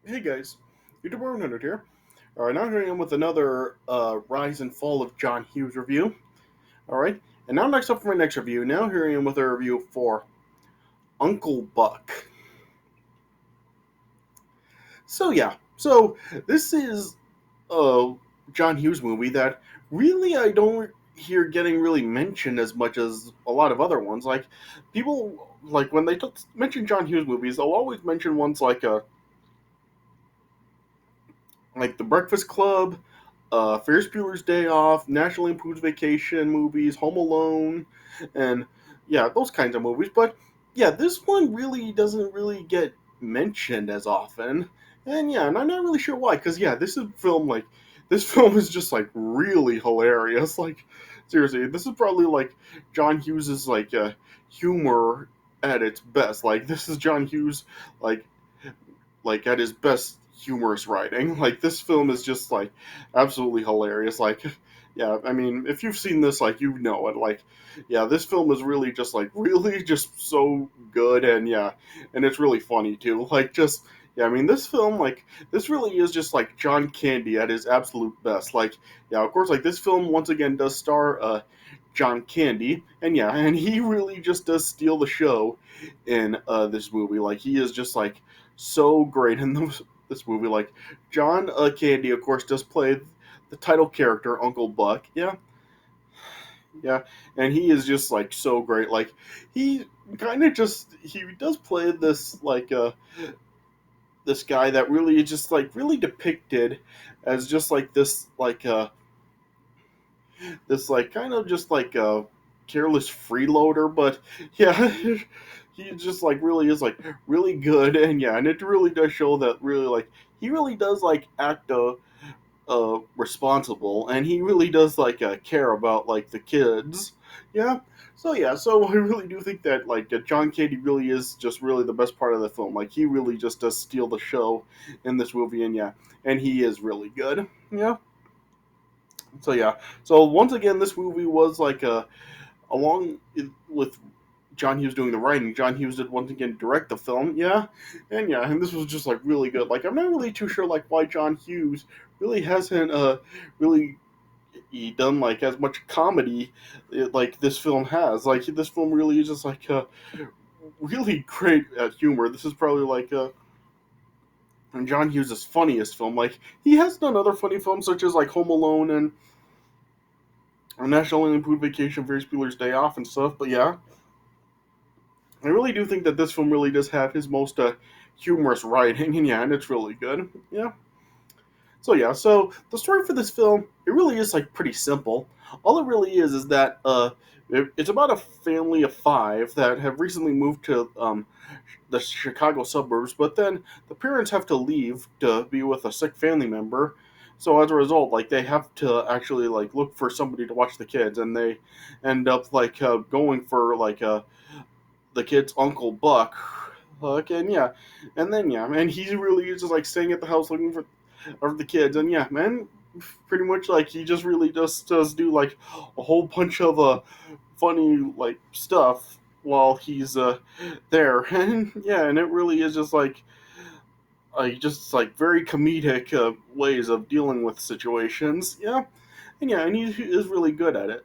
Hey guys, YouTube 100 here. Alright, now here I am with another Rise and Fall of John Hughes review. Alright, and now next up for my next review, now here I am with a review for Uncle Buck. So this is a John Hughes movie that really I don't hear getting really mentioned as much as a lot of other ones. Like, people, like, when they mention John Hughes movies, they'll always mention ones like The Breakfast Club, Ferris Bueller's Day Off, National Lampoon's Vacation movies, Home Alone, and yeah, those kinds of movies. But yeah, this one really doesn't really get mentioned as often, and yeah, and I'm not really sure why. Because yeah, this film is just like really hilarious. Like seriously, this is probably like John Hughes's humor at its best. Like this is John Hughes like at his best humorous writing. Like this film is just like absolutely hilarious. Like yeah, I mean, if you've seen this, like you know it. Like yeah, this film is really just like really just so good, and yeah, and it's really funny too. Like just yeah, I mean, this film, like, this really is just like John Candy at his absolute best. Like, yeah, of course, like this film once again does star John Candy, and yeah, and he really just does steal the show in this movie. Like, he is just like so great in this movie. Like John Candy, of course, does play the title character Uncle Buck. Yeah, yeah, and he is just like so great. Like he kind of just he does play this this guy that really is just like really depicted as just like this like kind of just like a careless freeloader, but yeah, he just like really is like really good, and yeah, and it really does show that really like he really does like act responsible, and he really does care about like the kids. Yeah. So yeah, so I really do think that John Candy really is just really the best part of the film. Like he really just does steal the show in this movie, and yeah, and he is really good. Yeah. So yeah, so once again, this movie was along with John Hughes doing the writing. John Hughes did once again direct the film. Yeah, and this was just like really good. Like I'm not really too sure like why John Hughes really hasn't really he done like as much comedy like this film has. Like this film really is just like really great at humor. This is probably John Hughes' funniest film. Like he has done other funny films such as like Home Alone and National Lampoon Vacation, Ferris Bueller's Day Off, and stuff. But yeah, I really do think that this film really does have his most humorous writing, and yeah, and it's really good. Yeah. So yeah, so the story for this film it really is like pretty simple. All it really is that it's about a family of five that have recently moved to the Chicago suburbs, but then the parents have to leave to be with a sick family member. So as a result, like they have to actually like look for somebody to watch the kids, and they end up going for the kid's uncle Buck. And yeah, and then yeah, man, he really is just like staying at the house looking for of the kids, and yeah, man, pretty much like he just really just does do like a whole bunch of funny like stuff while he's there, and yeah, and it really is just like very comedic ways of dealing with situations. Yeah, and he is really good at it.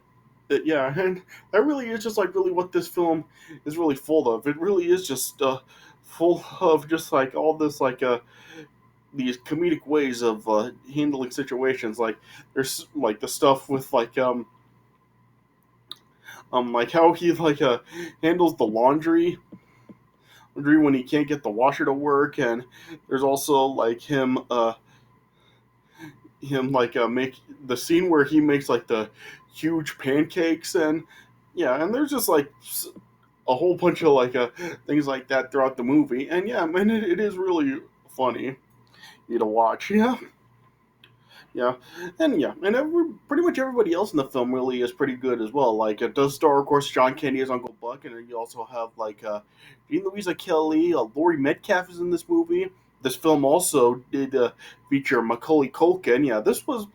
Yeah, and that really is just like really what this film is really full of. It really is just full of just like all this these comedic ways of handling situations. Like there's like the stuff with like how he handles the laundry when he can't get the washer to work, and there's also like him make the scene where he makes like the huge pancakes, and yeah, and there's just like a whole bunch of things like that throughout the movie, and yeah, man, it is really funny to watch. Yeah, and pretty much everybody else in the film really is pretty good as well. Like it does star, of course, John Candy as Uncle Buck, and you also have Jean Louisa Kelly, Laurie Metcalf is in this movie. This film also did feature Macaulay Culkin. Yeah, this was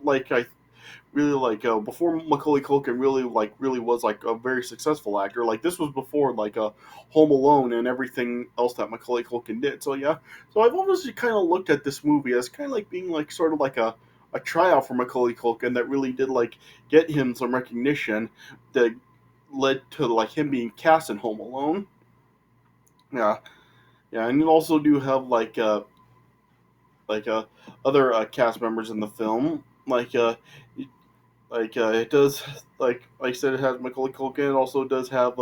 really like before Macaulay Culkin really was like a very successful actor. Like this was before like Home Alone and everything else that Macaulay Culkin did. So yeah, so I've always kind of looked at this movie as kind of like being like sort of like a tryout for Macaulay Culkin that really did like get him some recognition that led to like him being cast in Home Alone. Yeah, yeah, and you also do have like other cast members in the film. It does like I said, it has Macaulay Culkin. It also does have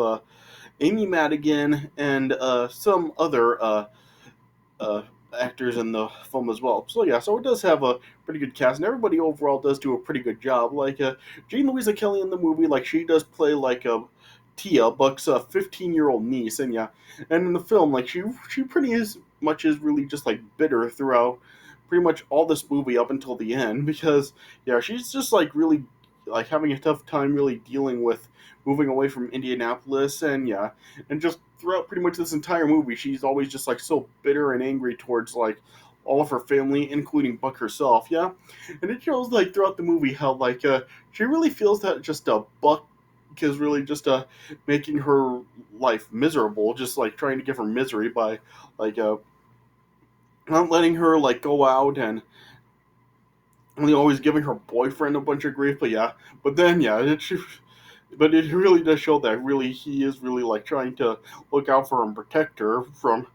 Amy Madigan and some other uh, actors in the film as well. So yeah, so it does have a pretty good cast, and everybody overall does do a pretty good job. Like Jean Louisa Kelly in the movie, like she does play like a Tia, Buck's 15-year-old niece, and yeah, and in the film, like she pretty is much is really just like bitter throughout pretty much all this movie up until the end because yeah, she's just like really like having a tough time really dealing with moving away from Indianapolis, and yeah, and just throughout pretty much this entire movie, she's always just like so bitter and angry towards like all of her family, including Buck herself. Yeah, and it shows like throughout the movie how like she really feels that just Buck is really just making her life miserable, just like trying to give her misery by like not letting her like go out and only always giving her boyfriend a bunch of grief. But yeah, but then yeah, but it really does show that really he is really like trying to look out for her and protect her from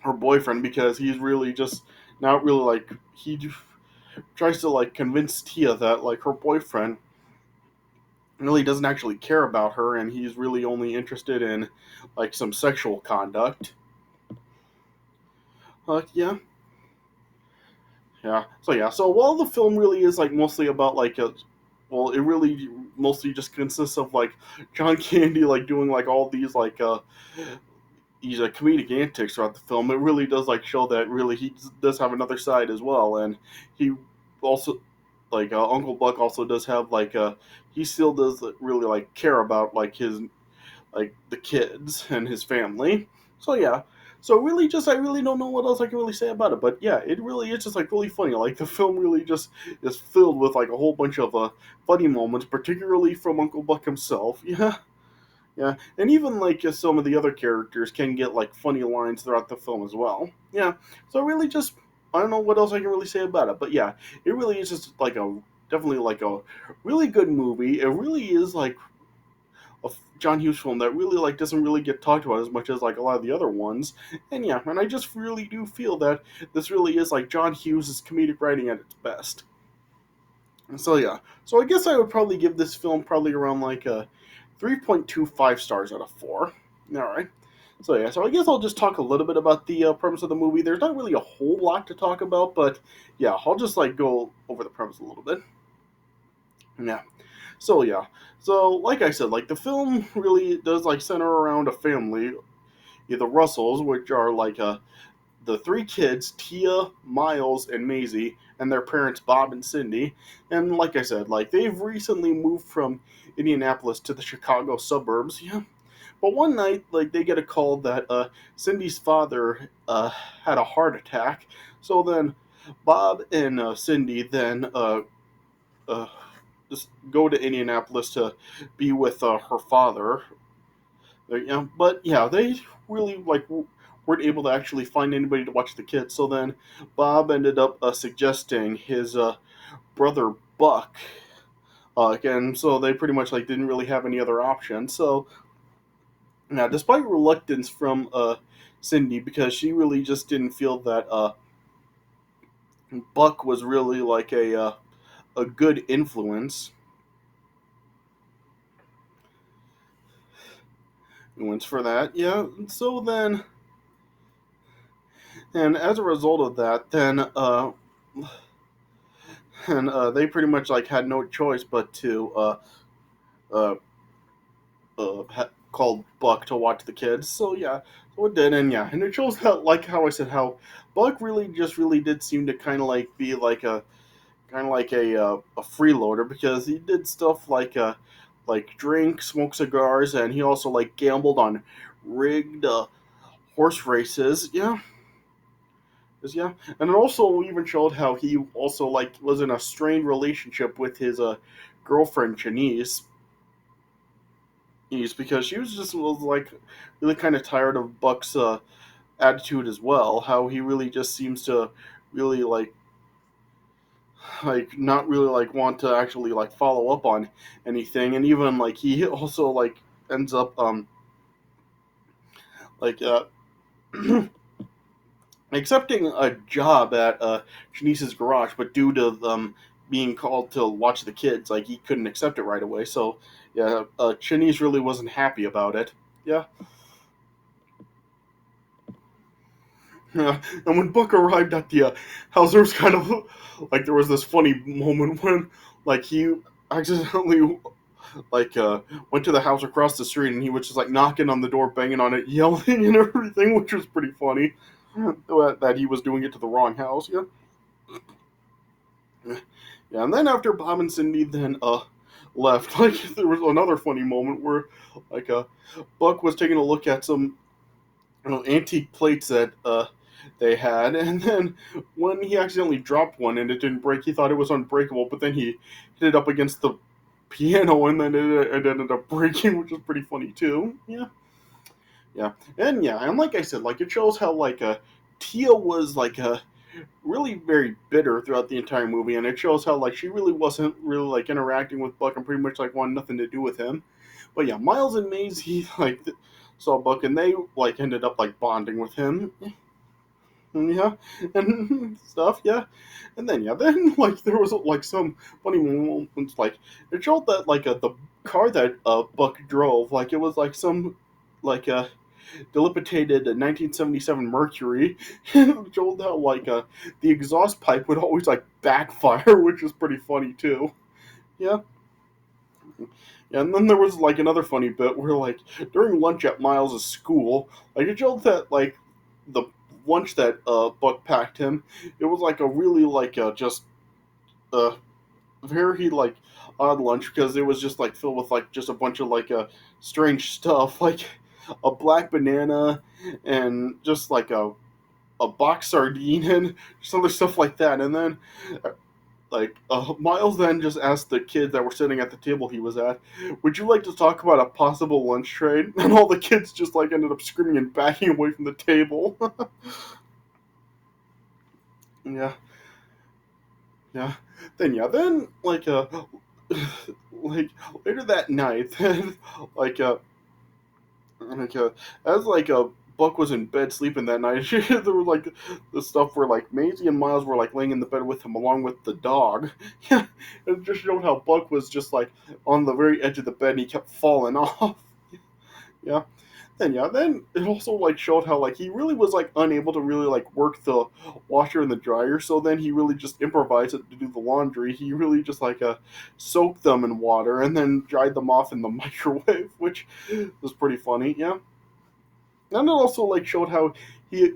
her boyfriend because he's really just not really like he tries to like convince Tia that like her boyfriend really doesn't actually care about her and he's really only interested in like some sexual conduct. Yeah, yeah. So yeah, so while the film really is like mostly about like a well, it really mostly just consists of like John Candy like doing like all these like he's a comedic antics throughout the film. It really does like show that really he does have another side as well, and he also like Uncle Buck also does have like he still does really like care about like his like the kids and his family. So yeah. So really, just I really don't know what else I can really say about it, but yeah, it really is just like really funny. Like the film really just is filled with like a whole bunch of funny moments, particularly from Uncle Buck himself. Yeah, yeah, and even like some of the other characters can get like funny lines throughout the film as well. Yeah, so really just I don't know what else I can really say about it, but yeah, it really is just like a definitely like a really good movie. It really is like a John Hughes film that really like doesn't really get talked about as much as like a lot of the other ones. And yeah, and I just really do feel that this really is like John Hughes' comedic writing at its best. So yeah, so I guess I would probably give this film probably around like a 3.25 stars out of 4. All right. So yeah, so I guess I'll just talk a little bit about the premise of the movie. There's not really a whole lot to talk about, but yeah, I'll just like go over the premise a little bit. Yeah. So yeah. So like I said, like the film really does like center around a family, the Russells, which are like the three kids, Tia, Miles, and Maisie, and their parents, Bob and Cindy. And like I said, like they've recently moved from Indianapolis to the Chicago suburbs. Yeah. But one night, like they get a call that Cindy's father had a heart attack. So then Bob and Cindy then uh, just go to Indianapolis to be with her father. Yeah, but yeah, they really like weren't able to actually find anybody to watch the kids. So then Bob ended up suggesting his brother Buck. Again, so they pretty much like didn't really have any other option. So now, despite reluctance from Cindy, because she really just didn't feel that Buck was really like a good influence for that. Yeah. So then, and as a result of that, then and they pretty much like had no choice but to uh, call Buck to watch the kids. So yeah, so it did, and yeah, and it shows how like how I said how Buck really just really did seem to kind of like be like a kind of like a freeloader because he did stuff like drink, smoke cigars, and he also like gambled on rigged horse races. Yeah, Yeah, and it also even showed how he also like was in a strained relationship with his girlfriend Janice. Because she was like really kind of tired of Buck's attitude as well. How he really just seems to really not really like want to actually like follow up on anything, and even like he also like ends up like accepting a job at Janice's garage, but due to being called to watch the kids, like he couldn't accept it right away. So yeah, Janice really wasn't happy about it. Yeah, yeah. And when Buck arrived at the house, there was kind of like there was this funny moment when like he accidentally went to the house across the street and he was just like knocking on the door, banging on it, yelling and everything, which was pretty funny. That he was doing it to the wrong house. Yeah. Yeah, and then after Bob and Cindy then left, like there was another funny moment where like Buck was taking a look at some antique plates that they had, and then when he accidentally dropped one and it didn't break, he thought it was unbreakable, but then he hit it up against the piano and then it ended up breaking, which was pretty funny too. Yeah, yeah, and like I said, like it shows how like Tia was like really very bitter throughout the entire movie, and it shows how like she really wasn't really like interacting with Buck and pretty much like wanted nothing to do with him. But yeah, Miles and Maisie saw Buck and they like ended up like bonding with him. Yeah, and stuff. Yeah, and then then like there was like some funny moments. Like it showed that like the car that Buck drove, like it was like some like dilapidated 1977 Mercury. It showed how like the exhaust pipe would always like backfire, which is pretty funny too. Yeah. Yeah, and then there was like another funny bit where like during lunch at Miles' school, like it showed that like the lunch that Buck packed him, it was like a really like just uh very like odd lunch because it was just like filled with like just a bunch of like strange stuff like a black banana and just like a box sardine and some other stuff like that. And then Miles then just asked the kids that were sitting at the table he was at, "Would you like to talk about a possible lunch trade?" And all the kids just like ended up screaming and backing away from the table. Yeah, yeah. Then like like later that night, then like like as like Buck was in bed sleeping that night. There was like the stuff where like Maisie and Miles were like laying in the bed with him along with the dog. Yeah, it just showed how Buck was just like on the very edge of the bed and he kept falling off. Yeah. Then it also like showed how like he really was like unable to really like work the washer and the dryer, so then he really just improvised it to do the laundry. He really just like soaked them in water and then dried them off in the microwave, which was pretty funny. Yeah. And it also like showed how he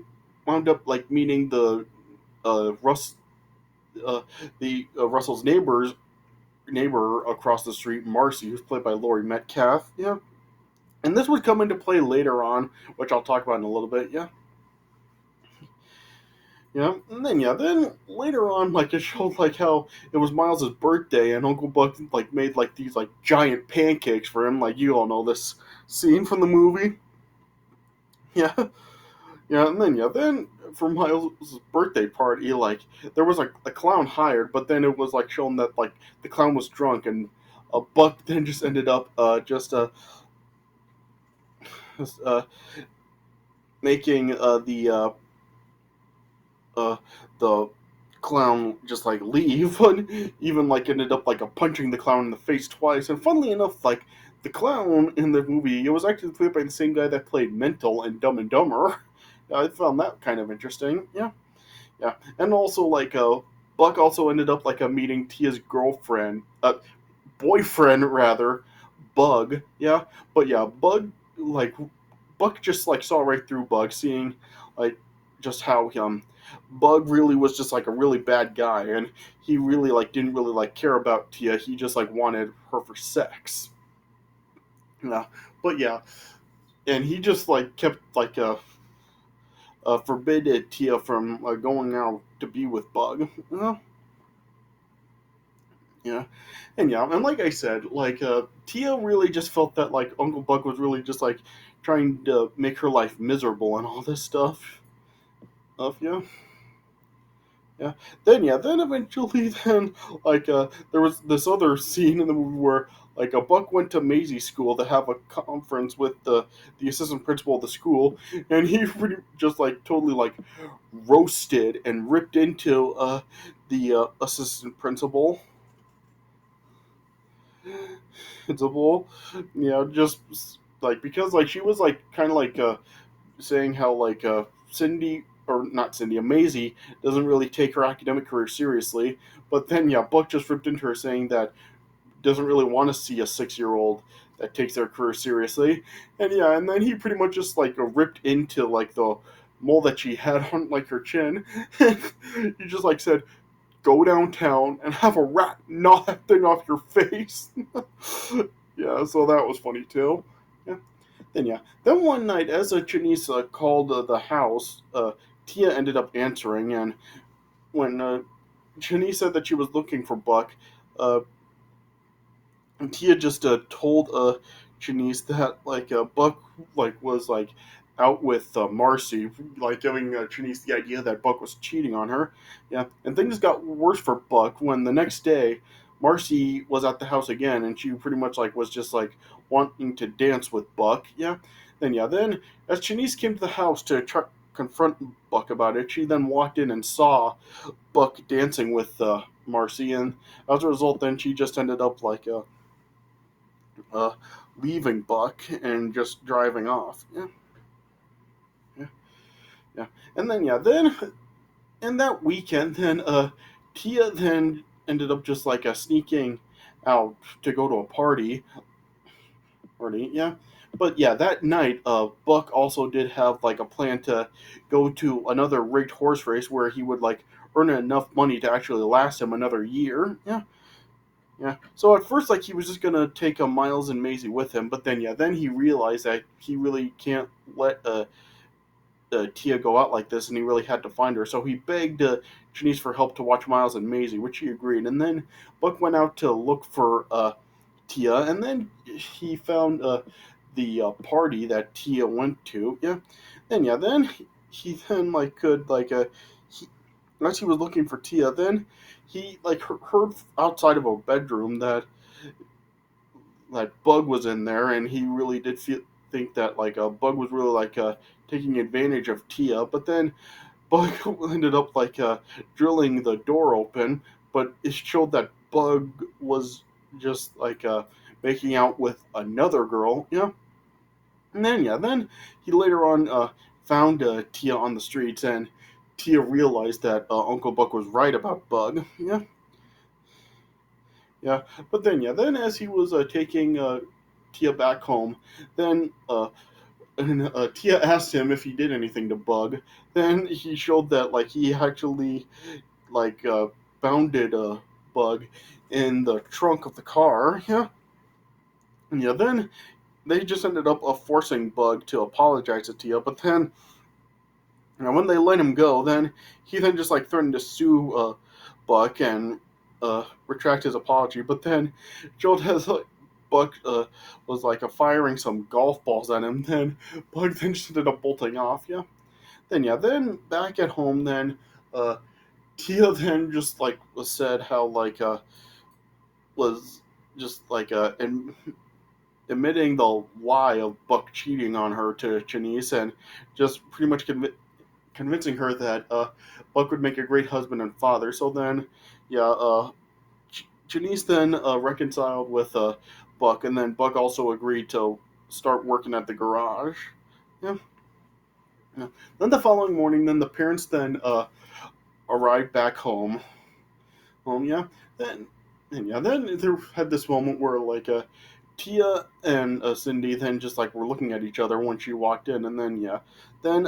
wound up like meeting the Russ uh, the Russell's neighbor across the street, Marcy, who's played by Laurie Metcalf. Yeah. And this would come into play later on, which I'll talk about in a little bit. Yeah, yeah, and then then later on, like it showed like how it was Miles's birthday, and Uncle Buck like made like these like giant pancakes for him. Like you all know this scene from the movie. Yeah, yeah, and then for Miles' birthday party, like there was like a clown hired, but then it was like shown that like the clown was drunk, and Buck then just ended up uh making uh, the clown just like leave, and even like ended up like punching the clown in the face twice. And funnily enough, like the clown in the movie, it was actually played by the same guy that played Mental in Dumb and Dumber. I found that kind of interesting. Yeah, yeah, and also like Buck also ended up like meeting Tia's girlfriend, boyfriend rather, Bug. Yeah, but yeah, Bug like Buck just like saw right through Bug, seeing like just how Bug really was just like a really bad guy, and he really like didn't really like care about Tia. He just like wanted her for sex. Yeah, but yeah, and he just like kept like forbid Tia from going out to be with Bug. Yeah, and yeah, and like I said, Tia really just felt that like Uncle Buck was really just like trying to make her life miserable and all this stuff. Yeah, yeah. Then eventually, then there was this other scene in the movie where like a Buck went to Maisie's school to have a conference with the assistant principal of the school, and he pretty just like totally like roasted and ripped into the assistant principal, just like because like she was like kind of like saying how Cindy or not Cindy, Maisie doesn't really take her academic career seriously. But then yeah, Buck just ripped into her saying that doesn't really want to see a 6 year old that takes their career seriously. And yeah, and then he pretty much just like ripped into like the mole that she had on like her chin. He just like said, "Go downtown and have a rat gnaw that thing off your face." Yeah, so that was funny too. Yeah. Then one night, as Janisa called the house, Tia ended up answering, and when Janice said that she was looking for Buck, uh, Tia just told Janice that Buck was out with Marcy, like giving Janice the idea that Buck was cheating on her. Yeah, and things got worse for Buck when the next day Marcy was at the house again, and she pretty much was just wanting to dance with Buck. Then as Janice came to the house to try confront Buck about it, she then walked in and saw Buck dancing with Marcy, and as a result, then she just ended up uh, leaving Buck and just driving off. Yeah, yeah, yeah. And then and that weekend, then Tia then ended up just sneaking out to go to a party. Yeah. But yeah, that night, Buck also did have a plan to go to another rigged horse race where he would earn enough money to actually last him another year. Yeah, yeah. So at first, he was just gonna take Miles and Maisie with him, but then then he realized that he really can't let Tia go out like this, and he really had to find her. So he begged Janice for help to watch Miles and Maisie, which she agreed. And then Buck went out to look for Tia, and then he found the party that Tia went to. Yeah. Then he then could he, as he was looking for Tia, then he heard outside of a bedroom that Bug was in there, and he really did think that Bug was really taking advantage of Tia. But then Bug ended up drilling the door open, but it showed that Bug was just making out with another girl. Yeah, and then he later on found Tia on the streets, and Tia realized that Uncle Buck was right about Bug. Yeah, yeah. But then as he was taking Tia back home, then and Tia asked him if he did anything to Bug. Then he showed that he actually like uh, bounded Bug in the trunk of the car. Yeah, then they just ended up forcing Bug to apologize to Tia. But then when they let him go, then he then just threatened to sue Buck and retract his apology. But then Joel has Buck was firing some golf balls at him. Then Buck then just ended up bolting off. Yeah. Then back at home, then uh, Tia then just was said how was just admitting the lie of Buck cheating on her to Janice, and just pretty much convincing her that Buck would make a great husband and father. So then, yeah, Janice then reconciled with Buck, and then Buck also agreed to start working at the garage. Yeah. Yeah. Then the following morning, then the parents then arrived back home. Yeah. Then then there had this moment where Tia and Cindy then just were looking at each other when she walked in, and then then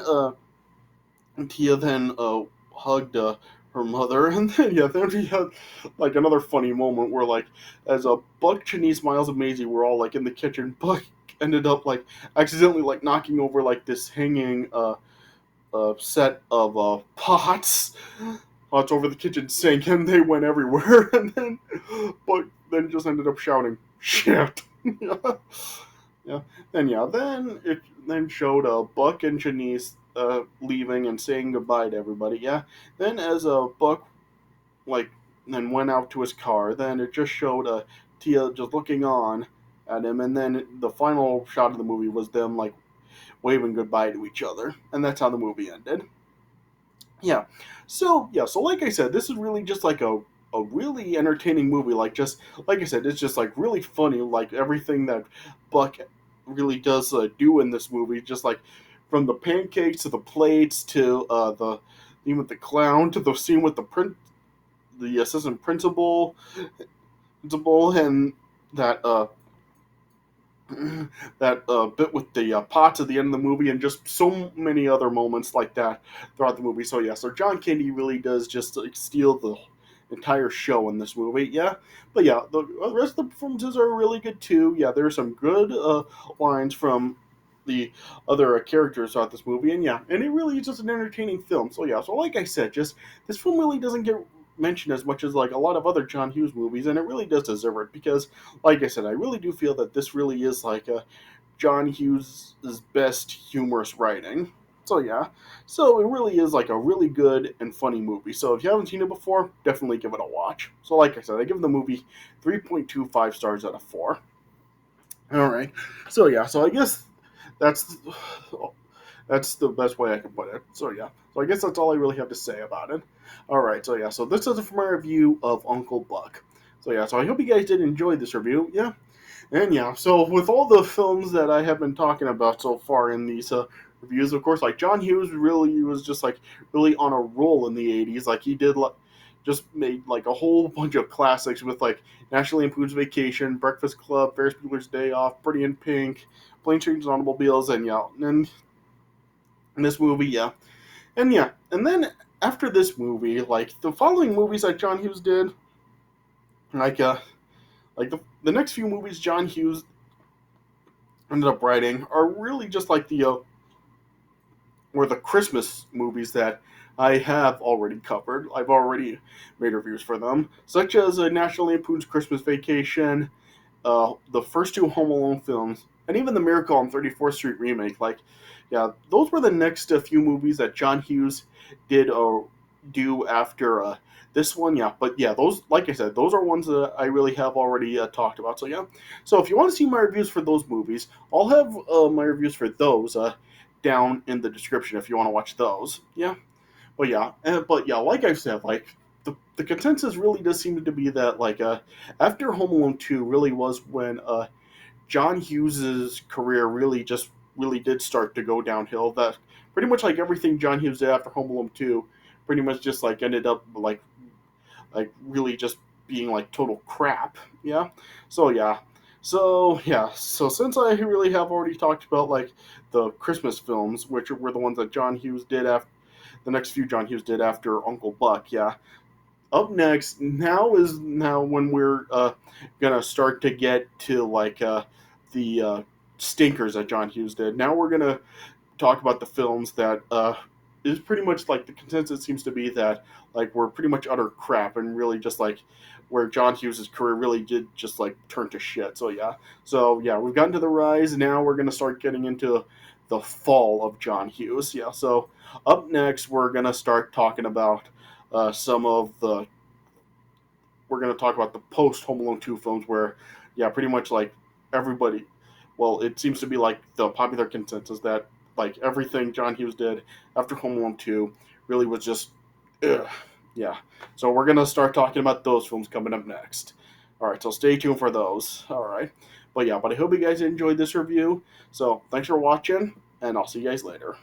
Tia then hugged her mother, and then then we had another funny moment where as Buck, Janice, Miles, and Maisie were all in the kitchen, Buck ended up accidentally knocking over this hanging a set of pots over the kitchen sink, and they went everywhere. But then just ended up shouting shit. Yeah. Yeah. Then it then showed Buck and Janice leaving and saying goodbye to everybody. Yeah. Then as Buck like then went out to his car, then it just showed Tia just looking on at him, and then the final shot of the movie was them like waving goodbye to each other, and that's how the movie ended. So like I said, this is really just like a really entertaining movie. Like just like I said, it's just like really funny. Like everything that Buck really does do in this movie, just like from the pancakes to the plates to the scene with the clown to the scene with the assistant principal, and that that bit with the pots at the end of the movie, and just so many other moments like that throughout the movie. So yeah, so John Candy really does just like steal the entire show in this movie. Yeah, but yeah, the rest of the performances are really good too. Yeah, there are some good lines from the other characters throughout this movie, and yeah, and it really is just an entertaining film. So yeah, so like I said, just this film really doesn't get mentioned as much as like a lot of other John Hughes movies, and it really does deserve it because like I said, I really do feel that this really is like a John Hughes' best humorous writing. So yeah, so it really is like a really good and funny movie. So if you haven't seen it before, definitely give it a watch. So like I said, I give the movie 3.25 stars out of 4. All right. So yeah, so I guess that's that's the best way I can put it. So yeah, so I guess that's all I really have to say about it. All right. So yeah, so this is it for my review of Uncle Buck. So yeah, so I hope you guys did enjoy this review. Yeah, and yeah, so with all the films that I have been talking about so far in these reviews, of course, like John Hughes really was just like really on a roll in the '80s. Like he did like just made like a whole bunch of classics with like National Lampoon's Vacation, Breakfast Club, Ferris Bueller's Day Off, Pretty in Pink, Planes, Trains, and Automobiles, and yeah, and in this movie, and then after this movie, like the following movies that John Hughes did, like the next few movies John Hughes ended up writing are really just like the Christmas movies that I have already covered. I've already made reviews for them, such as National Lampoon's Christmas Vacation, the first two Home Alone films, and even the Miracle on 34th Street remake. Like, yeah, those were the next few movies that John Hughes did do after this one. Yeah, but yeah, those, like I said, those are ones that I really have already talked about. So yeah, so if you want to see my reviews for those movies, I'll have my reviews for those down in the description if you want to watch those. Yeah, but yeah, like I've said, like the consensus really does seem to be that like after Home Alone 2 really was when John Hughes's career really did start to go downhill. That pretty much like everything John Hughes did after Home Alone 2 pretty much just like ended up like really just being like total crap. Yeah. So yeah. So since I really have already talked about like the Christmas films, which were the ones that John Hughes did after the next few John Hughes did after Uncle Buck, yeah. Up next, now when we're gonna start to get to like the stinkers that John Hughes did. Now we're gonna talk about the films that is pretty much like the consensus seems to be that like we're pretty much utter crap and really just like where John Hughes's career really did just like turn to shit. So yeah, we've gotten to the rise. Now we're gonna start getting into the fall of John Hughes. Yeah, so up next we're gonna start talking about some of the we're going to talk about the post Home Alone 2 films where, yeah, pretty much like everybody, well, it seems to be like the popular consensus that like everything John Hughes did after Home Alone 2 really was just, ugh. Yeah. So we're going to start talking about those films coming up next. All right, so stay tuned for those. All right. But yeah, but I hope you guys enjoyed this review. So thanks for watching, and I'll see you guys later.